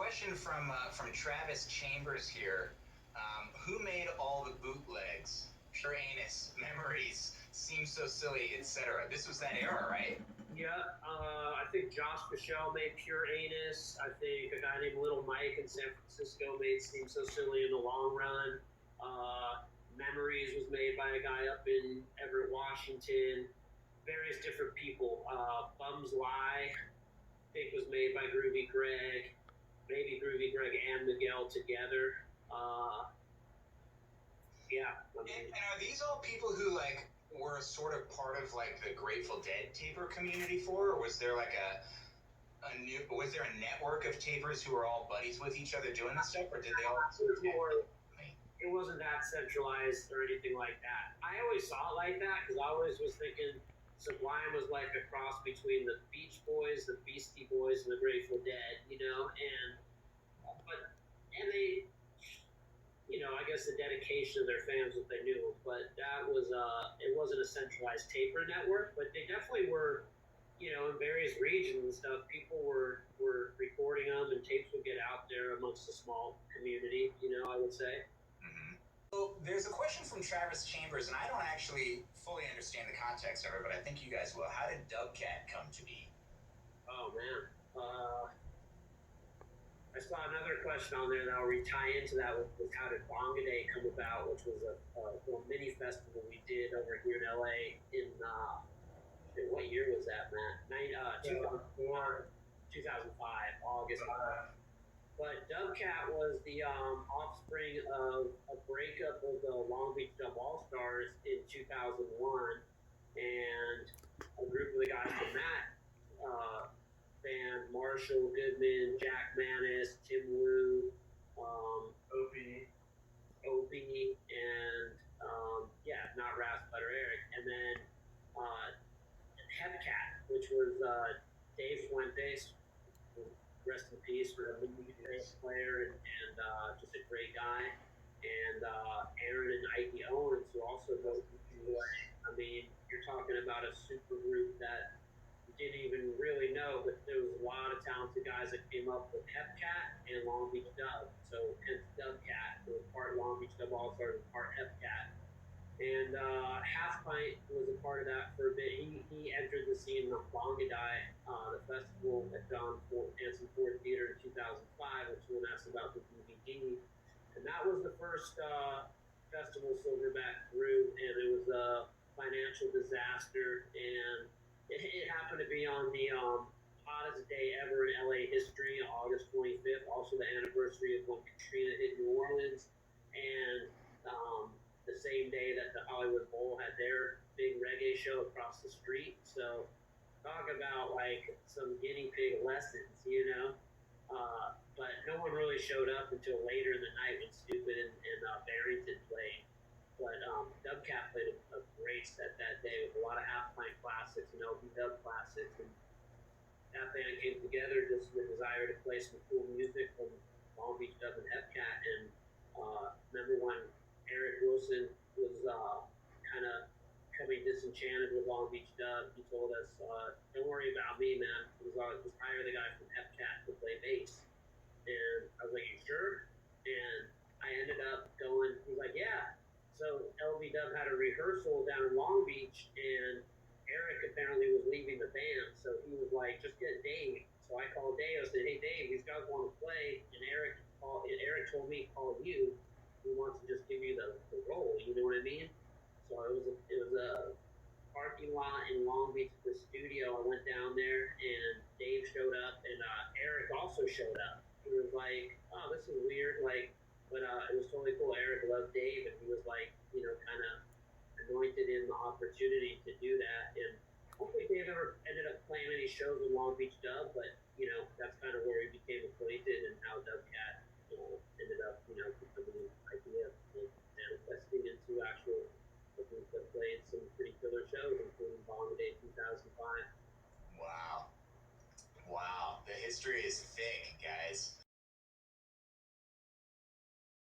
question from Travis Chambers here. Who made all the bootlegs? Pure Anus, Memories, Seems So Silly, etc. This was that era, right? Yeah, I think Josh Michelle made Pure Anus. I think a guy named Little Mike in San Francisco made Seems So Silly in the Long Run. Memories was made by a guy up in Everett, Washington. Various different people. Bums Lie, I think, was made by Groovy Greg. Maybe Groovy Greg and Miguel together. Yeah. And are these all people who were sort of part of the Grateful Dead taper community or was there was there a network of tapers who were all buddies with each other doing this stuff, or did they all? It wasn't that centralized or anything like that. I always saw it like that because I always was thinking Sublime was like a cross between the Beach Boys, the Beastie Boys, and the Grateful Dead, and they, I guess the dedication of their fans, what they knew, but that was, it wasn't a centralized taper network, but they definitely were, in various regions and stuff, people were recording them and tapes would get out there amongst the small community, I would say. Mm-hmm. So there's a question from Travis Chambers, and I don't actually fully understand the context of it, but I think you guys will. How did Dubcat come to be? Oh, man. I saw another question on there that I'll tie into that with how did Bonga Day come about, which was a mini festival we did over here in LA in, what year was that, Matt? 2004, 2005, August. But Dubcat was the offspring of a breakup of the Long Beach Dub Allstars in 2001, and a group of the guys from that band, Marshall Goodman, Jack Manis, Tim Wu, Opie, and not Ras, but Eric, and then Hepcat, which was Dave Fuentes, rest in peace, for a bass player and just a great guy, and Aaron and Ike Owens, who also both moved away. I mean, you're talking about a super group that you didn't even really know, but there was a lot of talented guys that came up with Hepcat and Long Beach Dub. So hence Dubcat. It was part Long Beach Dub All-Stars and part Hepcat. And Half Pint was a part of that for a bit. He entered the scene of Bonga Day, the festival at John Hanson Ford Theater in 2005, which someone asked about the DVD. And that was the first festival Silverback threw, and it was a financial disaster. And it happened to be on the hottest day ever in LA history, August 25th, also the anniversary of when Katrina hit New Orleans. And the same day that the Hollywood Bowl had their big reggae show across the street. So talk about some guinea pig lessons, but no one really showed up until later in the night when Stoopid and Barrington played. But Dubcat played a great set that day with a lot of Half Pint classics and LB Dub classics. And that band came together just with the desire to play some cool music from Long Beach Dub and Hepcat. And remember when Eric Wilson was kind of becoming disenchanted with Long Beach Dub, he told us, don't worry about me, man. Just hire the guy from Hepcat to play bass. And I was like, you sure? And I ended up going, he's like, yeah. So LB Dub had a rehearsal down in Long Beach, and Eric apparently was leaving the band. So he was like, just get Dave. So I called Dave. I said, hey, Dave, these guys want to play. And Eric told me to call you. He wants to just give you the role, you know what I mean? So it was a parking lot in Long Beach at the studio. I went down there and Dave showed up and Eric also showed up. He was like, oh, this is weird, but it was totally cool. Eric loved Dave and he was kind of anointed in the opportunity to do that. And hopefully Dave ever ended up playing any shows with Long Beach Dub, but that's kind of where he became acquainted and how Dubcat ended up, becoming an idea and manifesting into actual group that played some pretty killer shows, including Bonga Day 2005. Wow. The history is thick, guys.